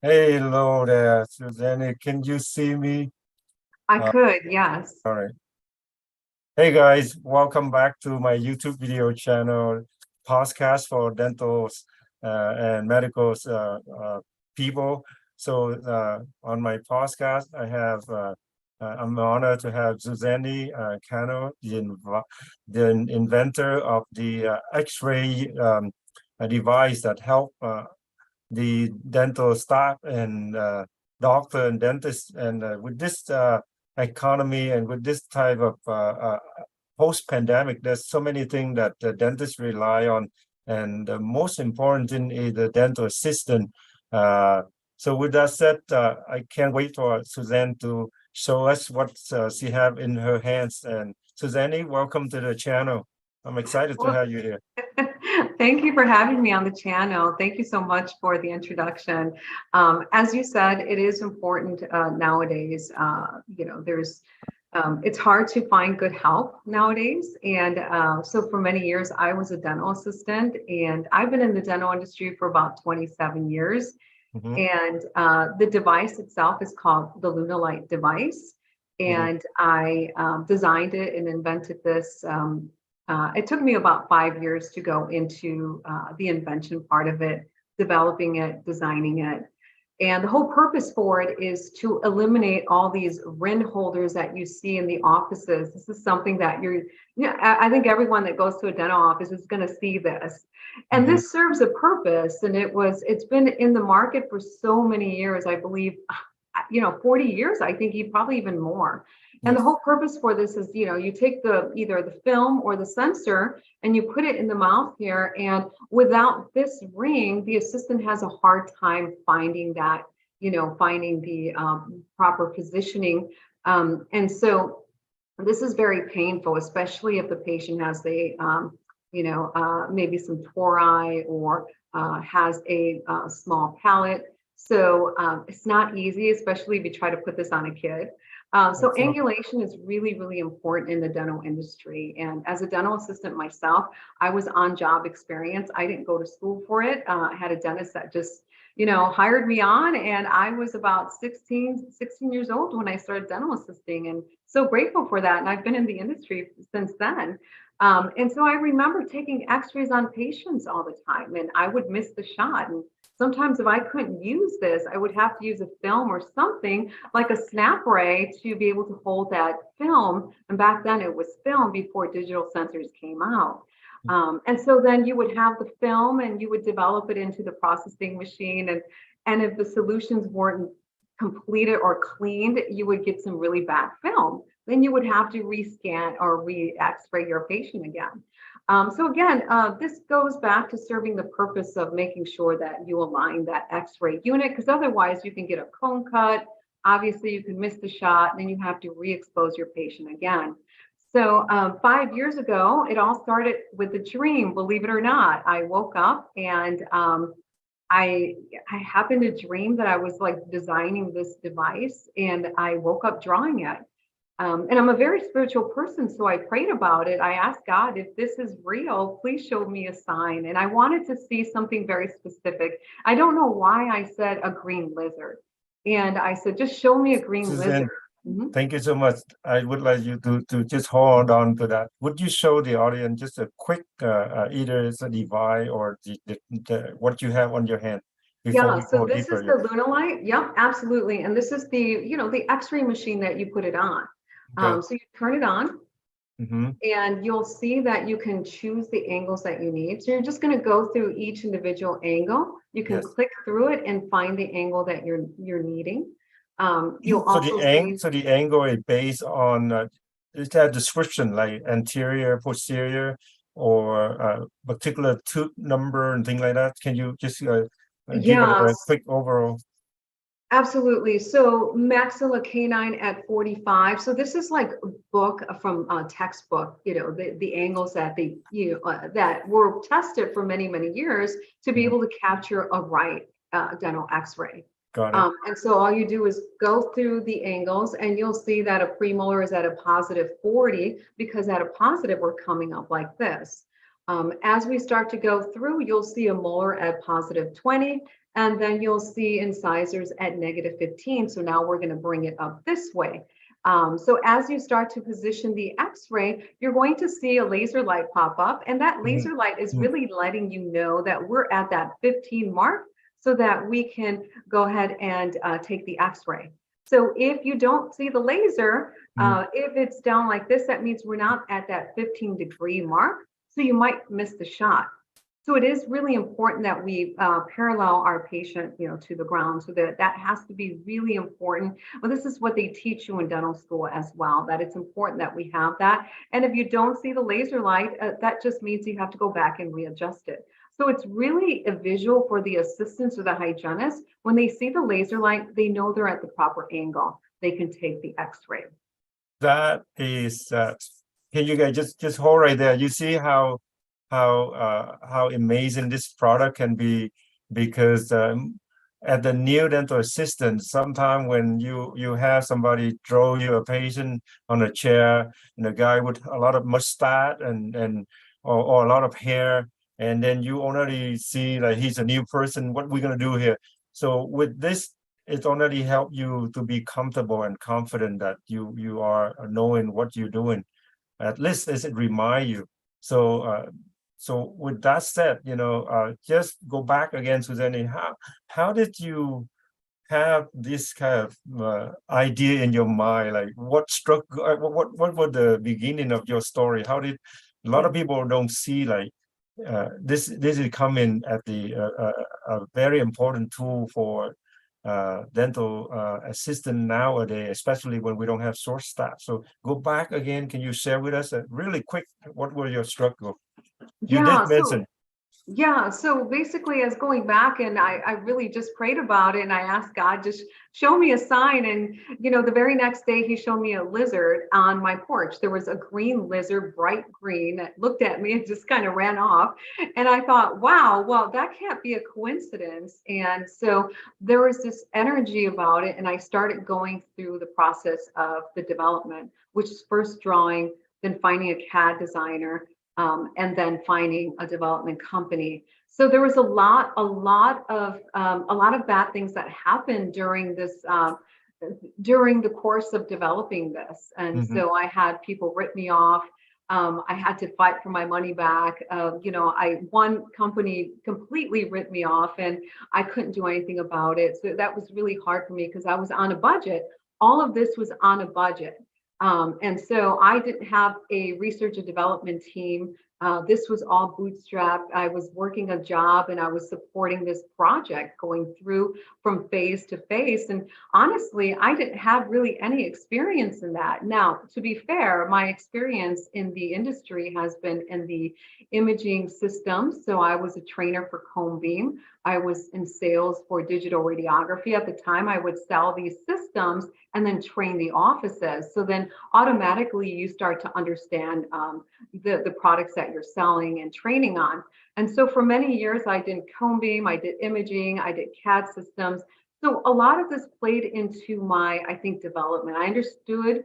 Hey, hello there, Suzanne. Can you see me? I could, yes. All right. Hey guys, welcome back to my YouTube video channel, podcast for dentals and medical people. So on my podcast, I'm honored to have Suzanne Cano, the inventor of the X-ray device that help the dental staff and doctor and dentist. And with this economy and with this type of post-pandemic, there's so many things that the dentists rely on. And the most important thing is the dental assistant. So with that said, I can't wait for Suzanne to show us what she have in her hands. And Suzanne, welcome to the channel. I'm excited to have you here. Thank you for having me on the channel. Thank you so much for the introduction. As you said, it is important nowadays. It's hard to find good help nowadays. And so for many years, I was a dental assistant, and I've been in the dental industry for about 27 years. Mm-hmm. And the device itself is called the LunaLite device. And mm-hmm. I designed it and invented this. It took me about 5 years to go into the invention part of it, developing it, designing it. And the whole purpose for it is to eliminate all these RIN holders that you see in the offices. This is something that I think everyone that goes to a dental office is going to see this. And mm-hmm. This serves a purpose. And it's been in the market for so many years, I believe, 40 years, I think probably even more. And the whole purpose for this is, you take either the film or the sensor and you put it in the mouth here. And without this ring, the assistant has a hard time finding that, finding the proper positioning. And so this is very painful, especially if the patient has maybe some tori or has a small palate. So it's not easy, especially if you try to put this on a kid. So angulation is really, really important in the dental industry. And as a dental assistant myself, I was on job experience. I didn't go to school for it. I had a dentist that just, hired me on, and I was about 16 years old when I started dental assisting, and so grateful for that. And I've been in the industry since then. And so I remember taking X-rays on patients all the time, and I would miss the shot. And sometimes if I couldn't use this, I would have to use a film or something like a snap ray to be able to hold that film. And back then it was film before digital sensors came out. And so then you would have the film and you would develop it into the processing machine. And if the solutions weren't completed or cleaned, you would get some really bad film. Then you would have to rescan or re-X-ray your patient again. So again, this goes back to serving the purpose of making sure that you align that X-ray unit, because otherwise you can get a cone cut. Obviously, you can miss the shot, and then you have to re-expose your patient again. So 5 years ago, it all started with a dream, believe it or not. I woke up and I happened to dream that I was like designing this device, and I woke up drawing it. And I'm a very spiritual person, so I prayed about it. I asked God, if this is real, please show me a sign. And I wanted to see something very specific. I don't know why I said a green lizard. And I said, just show me a green lizard. Mm-hmm. Thank you so much. I would like you to just hold on to that. Would you show the audience just a quick, either it's a device or what you have on your hand? Yeah, so this is the LunaLite. Yep, absolutely. And this is the X-ray machine that you put it on. Okay. So you turn it on, Mhm. And you'll see that you can choose the angles that you need. So you're just going to go through each individual angle. You can Yes. click through it and find the angle that you're needing. You'll So also see, the angle is based on is that description like anterior, posterior, or particular tooth number and things like that? Can you just give yeah, a quick overall? absolutely. So maxilla canine at 45. So this is like a book from a textbook, the angles that that were tested for many, many years to be Mhm. able to capture a right dental X-ray. Got it. And so all you do is go through the angles and you'll see that a premolar is at a positive 40 because at a positive, we're coming up like this. As we start to go through, you'll see a molar at positive 20, and then you'll see incisors at negative 15. So now we're going to bring it up this way. So as you start to position the X-ray, you're going to see a laser light pop up, and that Mhm. laser light is Mhm. really letting you know that we're at that 15 mark so that we can go ahead and take the X-ray. So if you don't see the laser, Mhm. if it's down like this, that means we're not at that 15-degree mark. So you might miss the shot. So it is really important that we parallel our patient, to the ground. So that has to be really important. Well, this is what they teach you in dental school as well, that it's important that we have that. And if you don't see the laser light, that just means you have to go back and readjust it. So it's really a visual for the assistants or the hygienist. When they see the laser light, they know they're at the proper angle. They can take the X-ray. That is can you guys just hold right there? You see how amazing this product can be, because at the new dental assistant, sometime when you have somebody draw you a patient on a chair, and a guy with a lot of mustache and or a lot of hair, and then you already see like he's a new person, what we're gonna do here. So with this, it already helped you to be comfortable and confident that you are knowing what you're doing. At least as it remind you. So with that said, just go back again, Suzanne. How did you have this kind of idea in your mind? Like what struck? What was the beginning of your story? How did a lot of people don't see like this is coming at the a very important tool for dental assistant nowadays, especially when we don't have source staff. So go back again. Can you share with us really quick? What were your struggle? You did Yeah, mention. so basically, as going back, and I really just prayed about it, and I asked God, just show me a sign. And the very next day, He showed me a lizard on my porch. There was a green lizard, bright green, that looked at me and just kind of ran off. And I thought, wow, well, that can't be a coincidence. And so there was this energy about it, and I started going through the process of the development, which is first drawing, then finding a CAD designer, and then finding a development company. So there was a lot of bad things that happened during the course of developing this. And Mhm. so I had people rip me off. I had to fight for my money back. One company completely ripped me off, and I couldn't do anything about it. So that was really hard for me because I was on a budget. All of this was on a budget. And so I didn't have a research and development team. This was all bootstrapped. I was working a job and I was supporting this project going through from phase to phase. And honestly, I didn't have really any experience in that. Now, to be fair, my experience in the industry has been in the imaging systems. So I was a trainer for Cone Beam. I was in sales for digital radiography. At the time, I would sell these systems and then train the offices. So then automatically you start to understand the products that you're selling and training on. And so for many years, I did Cone Beam, I did imaging, I did CAD systems. So a lot of this played into my, I think, development. I understood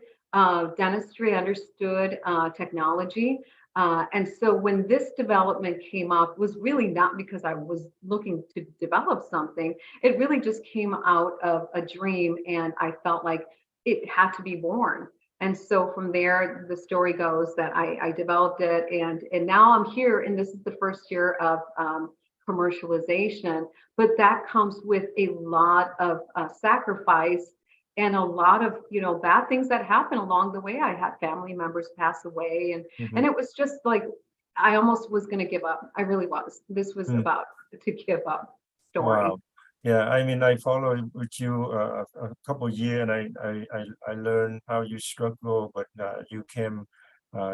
dentistry, I understood technology. And so when this development came up was really not because I was looking to develop something. It really just came out of a dream, and I felt like it had to be born. And so from there, the story goes that I developed it, and now I'm here, and this is the first year of commercialization. But that comes with a lot of sacrifice and a lot of, bad things that happen along the way. I had family members pass away, and Mhm. it was just like I almost was going to give up. I really was. This was Mm. about to give up story. Wow. Yeah, I mean, I followed with you a couple years, and I learned how you struggle, but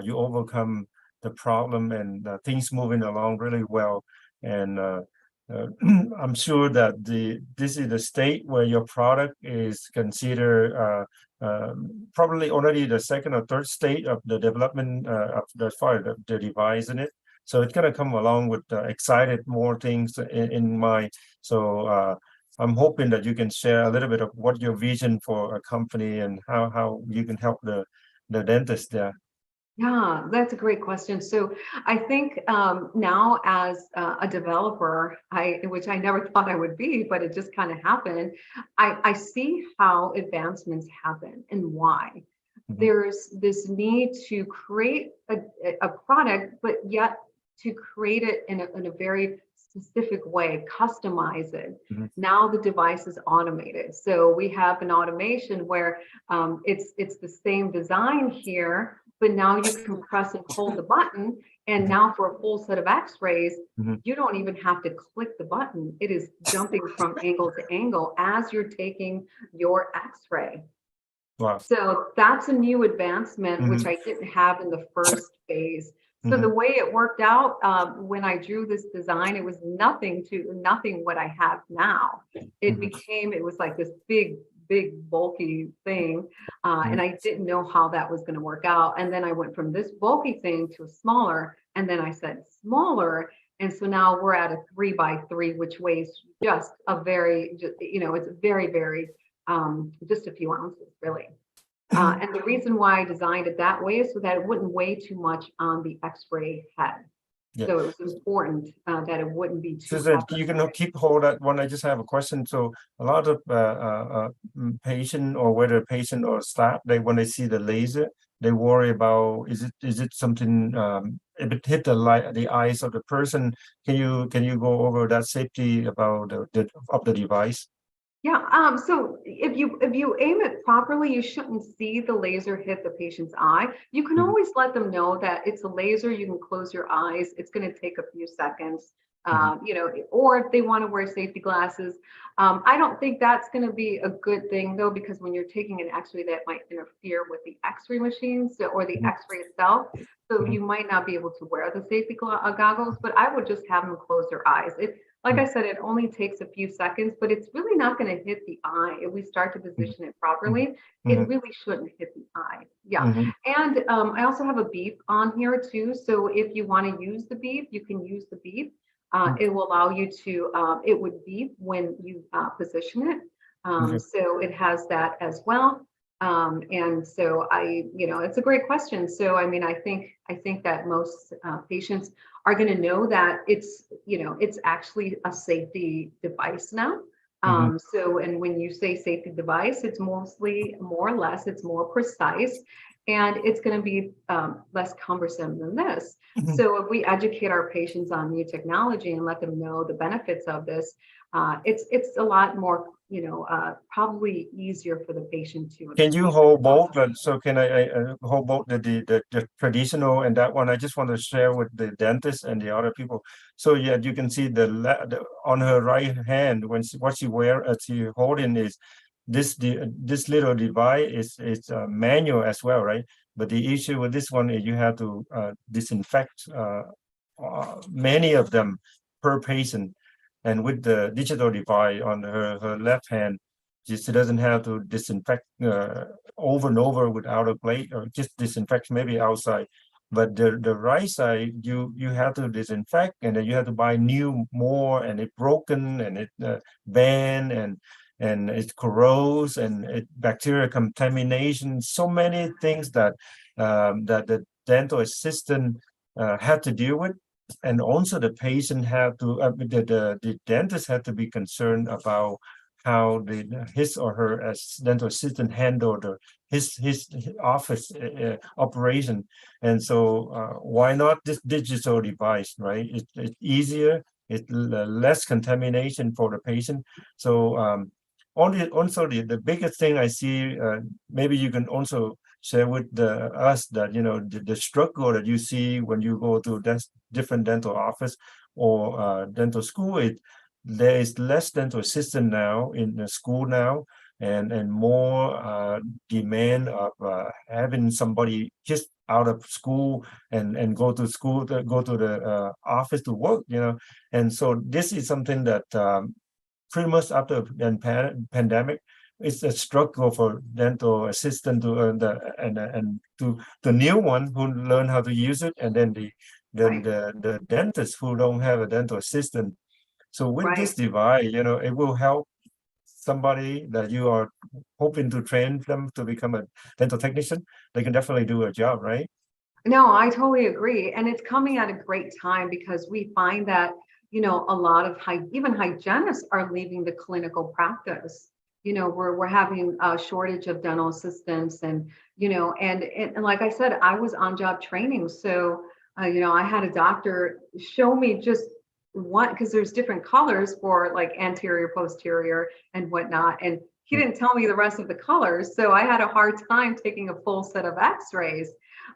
you overcome the problem, and things moving along really well. And I'm sure that this is the state where your product is considered probably already the second or third state of the development of the device in it. So it's gonna come along with excited more things in mind. So I'm hoping that you can share a little bit of what your vision for a company and how you can help the dentist there. Yeah, that's a great question. So I think now as a developer, which I never thought I would be, but it just kind of happened. I see how advancements happen and why. Mhm. There's this need to create a product, but yet to create it in a very specific way, customize it. Mhm. Now the device is automated. So we have an automation where it's the same design here, but now you can press and hold the button. And Mhm. now for a full set of X-rays, Mhm. you don't even have to click the button. It is jumping from angle to angle as you're taking your X-ray. Wow. So that's a new advancement, which Mhm. I didn't have in the first phase. So the Mhm. way it worked out, when I drew this design, it was nothing what I have now. Mhm. It was like this big, bulky thing. And Mhm. I didn't know how that was going to work out. And then I went from this bulky thing to a smaller, and then I said smaller. And so now we're at a 3x3, which weighs just it's very, just a few ounces, really. And the reason why I designed it that way is so that it wouldn't weigh too much on the X-ray head. Yeah. So it was important that it wouldn't be too Susan, heavy. you can keep hold that one. I just have a question. So a lot of patient, or whether patient or staff, when they see the laser, they worry about is it something if it hit the eyes of the person. Can you go over that safety about the device? Yeah, so if you aim it properly, you shouldn't see the laser hit the patient's eye. You can Mhm. always let them know that it's a laser. You can close your eyes. It's going to take a few seconds. Mhm. Or if they want to wear safety glasses. I don't think that's going to be a good thing though, because when you're taking an X-ray, that might interfere with the X-ray machines or the Mhm. X-ray itself. So Mhm. you might not be able to wear the safety goggles. But I would just have them close their eyes. Like I Mhm. said, it only takes a few seconds, but it's really not going to hit the eye. If we start to position it Mhm. properly, it Mhm. really shouldn't hit the eye. Yeah. Mhm. And I also have a beep on here too. So if you want to use the beep, you can use the beep. Mhm. It will allow you to, it would beep when you position it. Okay. So it has that as well. And so it's a great question. So, I mean, I think that most patients are going to know that it's actually a safety device now. Mhm. So, and when you say safety device, it's mostly more or less, it's more precise, and it's going to be less cumbersome than this. Mhm. So if we educate our patients on new technology and let them know the benefits of this, it's a lot more, probably easier for the patient to Can you absorb. hold both? So can I hold both the traditional and that one? I just want to share with the dentist and the other people. So yeah, you can see on her right hand what she wear as she holding is this little device is manual as well, right? But the issue with this one is you have to disinfect many of them per patient, and with the digital device on her left hand, she doesn't have to disinfect over and over without a plate, or just disinfect maybe outside. But the right side, you have to disinfect, and then you have to buy new more, and it's broken, and it bend, and it corrodes, and it bacteria contamination. So many things that that the dental assistant had to deal with, and also the patient had to the dentist had to be concerned about how his or her as dental assistant handle his office operation. And so why not this digital device, right? It's easier, it's less contamination for the patient. So also the biggest thing I see, maybe you can also share with us that, the struggle that you see when you go to different dental office or dental school. There is less dental assistant now in the school now, and more demand of having somebody just out of school and go to school, go to the office to work, and so this is something that pretty much after the pandemic, it's a struggle for dental assistant to earn and to the new one who learn how to use it, and then the dentists who don't have a dental assistant. So with this device, it will help somebody that you are hoping to train them to become a dental technician. They can definitely do a job, right? No, I totally agree. And it's coming at a great time because we find that, a lot of even hygienists are leaving the clinical practice. We're having a shortage of dental assistants, and, and like I said, I was on job training. So, I had a doctor show me just one, because there's different colors for like anterior, posterior, and whatnot. And he didn't tell me the rest of the colors. So I had a hard time taking a full set of X-rays.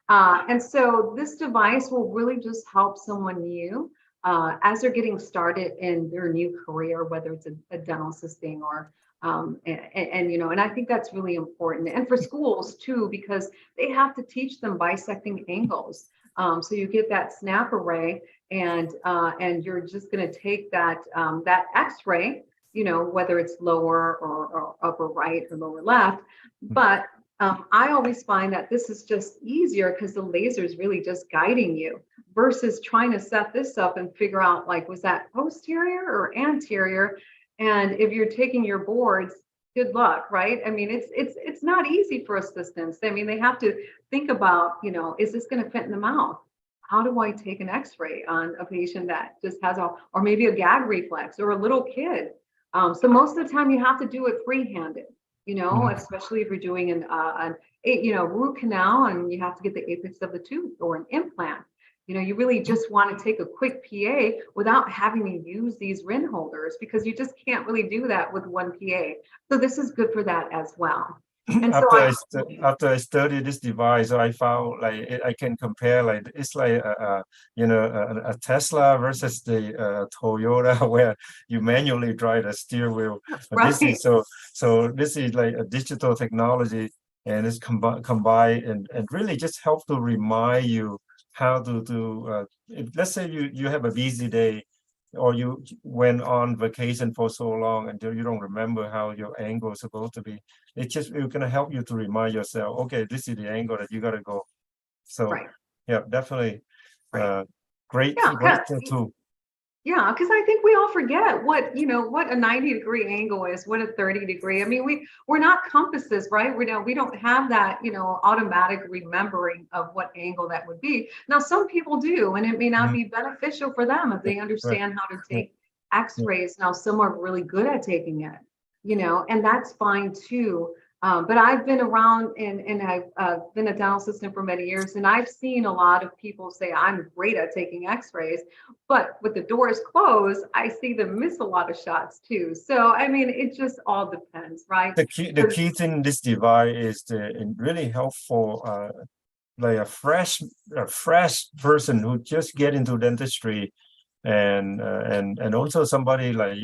And so this device will really just help someone new as they're getting started in their new career, whether it's a dental assisting or and I think that's really important. And for schools too, because they have to teach them bisecting angles. So you get that snap array, and you're just going to take that X-ray, whether it's lower or upper right or lower left. But I always find that this is just easier because the laser is really just guiding you versus trying to set this up and figure out, like, was that posterior or anterior? And if you're taking your boards, good luck, right? I mean, it's not easy for assistants. I mean, they have to think about, is this going to fit in the mouth? How do I take an X-ray on a patient that just has or maybe a gag reflex or a little kid? So most of the time you have to do it free-handed, especially if you're doing an root canal and you have to get the apex of the tooth, or an implant. You really just want to take a quick PA without having to use these rin holders, because you just can't really do that with one PA. So this is good for that as well. And after I studied this device, I found like I can compare, like it's like a Tesla versus the Toyota, where you manually drive the steering wheel. Right. This is like a digital technology, and it's combined and really just help to remind you how to do. Let's say you have a busy day, or you went on vacation for so long and you don't remember how your angle is supposed to be. It's going to help you to remind yourself, okay, this is the angle that you got to go. So yeah, definitely great tool. Yeah, because I think we all forget what a 90-degree angle is, what a 30-degree. I mean, we're not compasses, right? We don't have that automatic remembering of what angle that would be. Now, some people do, and it may not be beneficial for them if they understand how to take X-rays. Now, some are really good at taking it, and that's fine too. But I've been around and I've been a dental assistant for many years, and I've seen a lot of people say, I'm great at taking X-rays, but with the doors closed, I see them miss a lot of shots too. So, I mean, it just all depends, right? The key thing in this device is really helpful, like a fresh person who just get into dentistry, and also somebody like,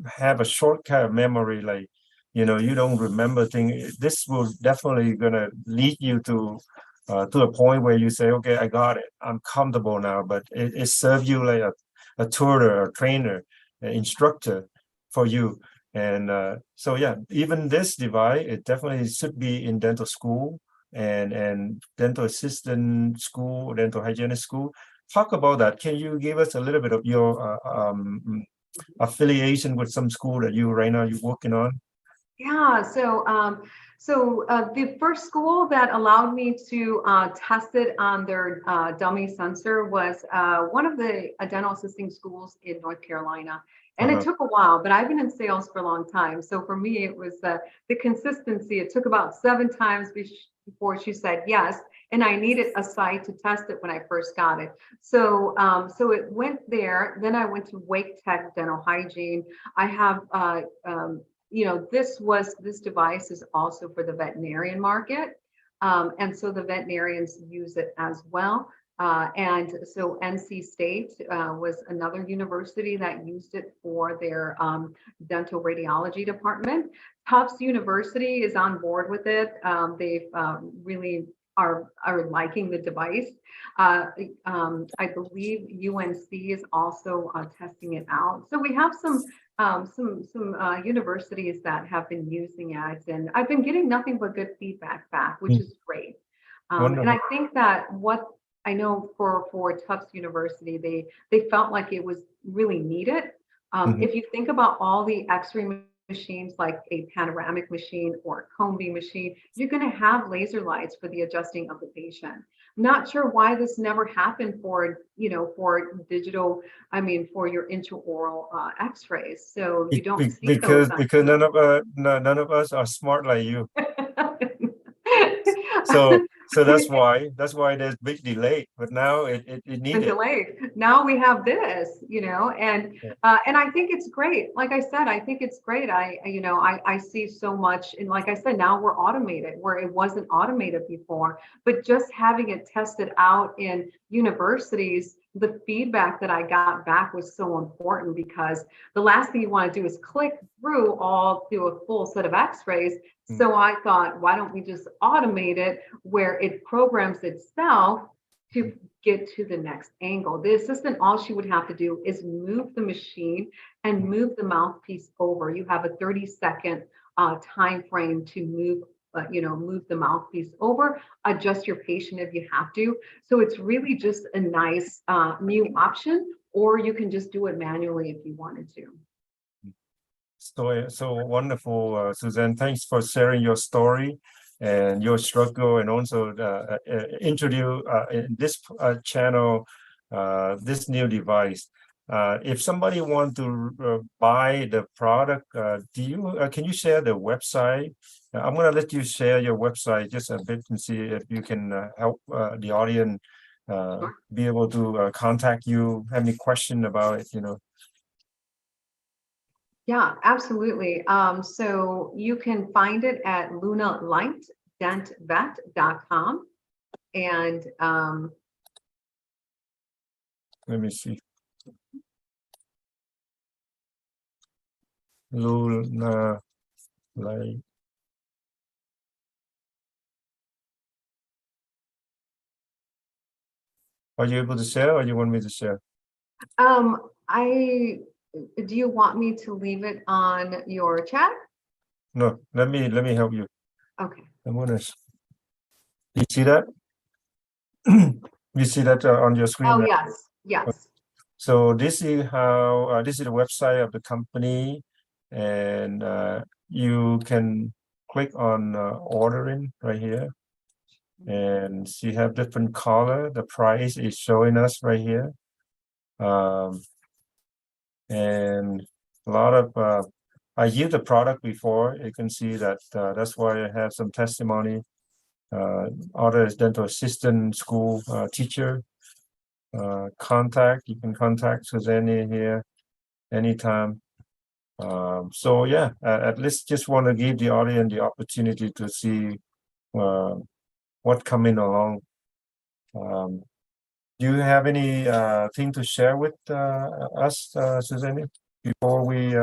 have a shortcut memory, like, you don't remember things. This will definitely gonna lead you to a point where you say, okay, I got it, I'm comfortable now. But it serves you like a tutor, a trainer, an instructor for you. And so yeah, even this device, it definitely should be in dental school and dental assistant school, dental hygienist school. Talk about that. Can you give us a little bit of your affiliation with some school that you're working on? Yeah, the first school that allowed me to test it on their dummy sensor was one of the dental assisting schools in North Carolina. And it Uh-huh. took a while, but I've been in sales for a long time. So for me, it was the consistency. It took about 7 times before she said yes. And I needed a site to test it when I first got it. So it went there. Then I went to Wake Tech Dental Hygiene. I have this device is also for the veterinarian market. And so the veterinarians use it as well. And so NC State was another university that used it for their dental radiology department. Tufts University is on board with it. They've really are liking the device. I believe UNC is also testing it out. So we have some universities that have been using it, and I've been getting nothing but good feedback back, which Mm. is great. And Wonderful. I think that what I know for Tufts University, they felt like it was really needed. Mhm. If you think about all the X-ray machines, like a panoramic machine or a cone beam machine, you're going to have laser lights for the adjusting of the patient. Not sure why this never happened for digital, I mean, for your intraoral X-rays. So you don't see those on Because TV. none of us are smart like you. So that's why there's big delay. But now it Been needed. delayed. Now we have this, Yeah. and I think it's great. Like I said, I think it's great. I see so much, and like I said, now we're automated where it wasn't automated before. But just having it tested out in universities, the feedback that I got back was so important because the last thing you want to do is click through a full set of X-rays. Mm. So I thought, why don't we just automate it where it programs itself to get to the next angle. The assistant, all she would have to do is move the machine and move the mouthpiece over. You have a 30-second time frame to move the mouthpiece over, adjust your patient if you have to. So it's really just a nice new option, or you can just do it manually if you wanted to. So wonderful, Suzanne. Thanks for sharing your story and your struggle, and also introduce in this channel this new device. If somebody want to buy the product, can you share the website? I'm gonna let you share your website just a bit and see if you can help the audience Sure. be able to contact you. Have any question about it? Yeah, absolutely. So you can find it at LunaLiteDentVet.com. And Let me see. Luna, like, are you able to share, or you want me to share? I do you want me to leave it on your chat? No, let me help you. Okay. I'm gonna. You see that? You see that on your screen Oh, now? yes. Yes. So this is how this is the website of the company, and you can click on ordering right here, and you have different color. The price is showing us right here, and a lot of I used the product before. You can see that that's why I have some testimony. Other dental assistant, school teacher. You can contact Suzanne here anytime. So yeah, at least just want to give the audience the opportunity to see what coming along. Do you have any thing to share with us, Suzanne, before we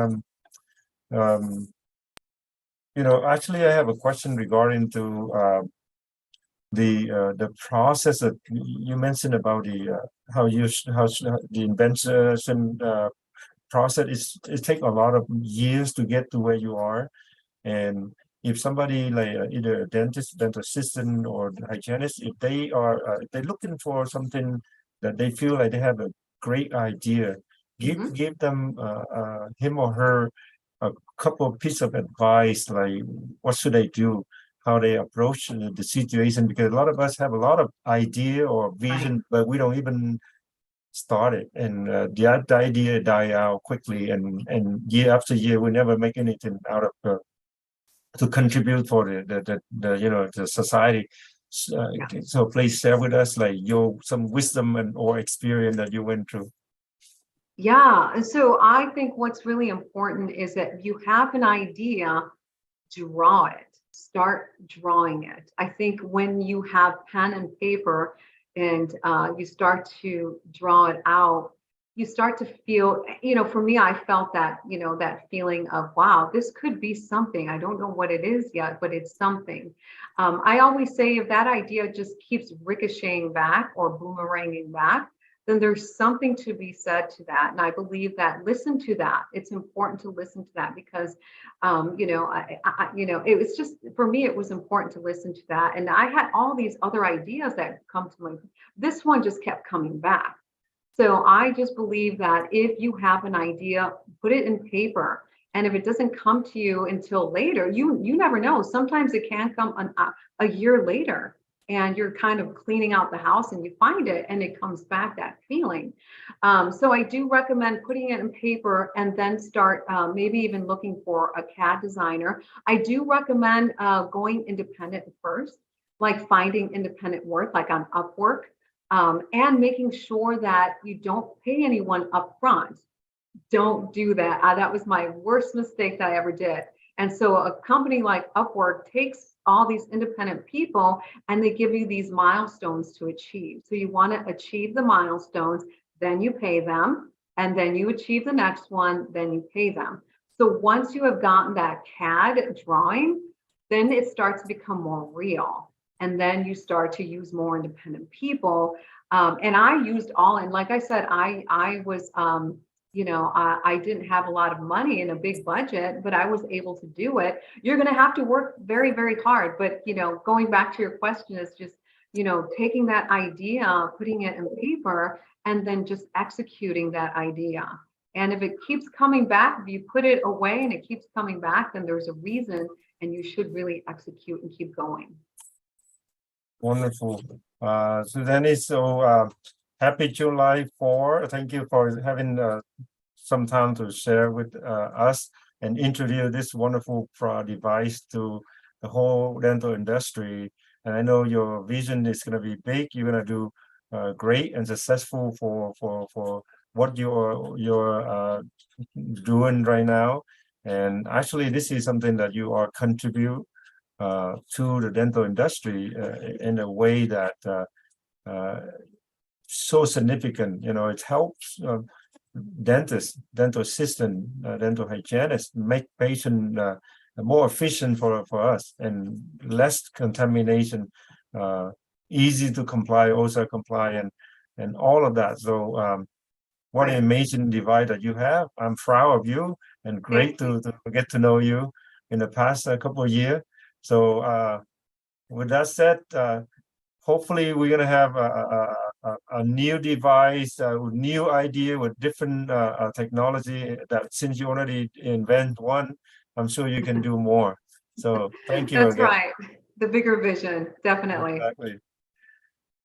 actually I have a question regarding to the process that you mentioned about the how the invention process is. It takes a lot of years to get to where you are, and if somebody like either a dentist, dental assistant, or the hygienist, if they're looking for something that they feel like they have a great idea, Mhm. give them him or her a couple of pieces of advice, like what should they do, how they approach the situation, because a lot of us have a lot of idea or vision, but we don't even start it, and the idea die out quickly, and year after year we never make anything out of to contribute for the the society. So please share with us like your some wisdom and or experience that you went through. Yeah, and so I think what's really important is that you have an idea, draw it, start drawing it. I think when you have pen and paper and you start to draw it out, you start to feel, for me, I felt that, that feeling of, wow, this could be something. I don't know what it is yet, but it's something. I always say if that idea just keeps ricocheting back or boomeranging back, then there's something to be said to that. And I believe that listen to that. It's important to listen to that because, it was just, for me, it was important to listen to that. And I had all these other ideas that come to mind. This one just kept coming back. So I just believe that if you have an idea, put it in paper. And if it doesn't come to you until later, you never know. Sometimes it can come a year later. And you're kind of cleaning out the house and you find it and it comes back, that feeling. So I do recommend putting it in paper and then start maybe even looking for a CAD designer. I do recommend going independent first, like finding independent work like on Upwork, and making sure that you don't pay anyone upfront. Don't do that. That was my worst mistake that I ever did. And so a company like Upwork takes all these independent people and they give you these milestones to achieve. So you want to achieve the milestones, then you pay them, and then you achieve the next one, then you pay them. So once you have gotten that CAD drawing, then it starts to become more real. And then you start to use more independent people. And I used all, and like I said, I was, I didn't have a lot of money and a big budget, but I was able to do it. You're going to have to work very, very hard. But, going back to your question is just, taking that idea, putting it in paper, and then just executing that idea. And if it keeps coming back, if you put it away and it keeps coming back, then there's a reason and you should really execute and keep going. Wonderful. Suzanne, so happy July 4. Thank you for having some time to share with us and introduce this wonderful device to the whole dental industry. And I know your vision is going to be big. You're going to do great and successful for what you're doing right now. And actually, this is something that you are contribute to the dental industry in a way that so significant. It helps dentists, dental assistant, dental hygienists make patient more efficient for us and less contamination, easy to comply, also comply, and all of that. So what an amazing device that you have. I'm proud of you and great to get to know you in the past couple of years. So with that said, hopefully we're going to have a new device, new idea with different technology that since you already invent one, I'm sure you can do more. So thank you. That's again. right. The bigger vision, definitely. Exactly.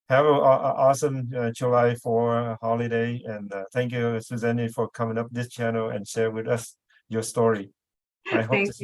Have an awesome July 4 holiday. And thank you, Suzanne, for coming up this channel and share with us your story. I hope to see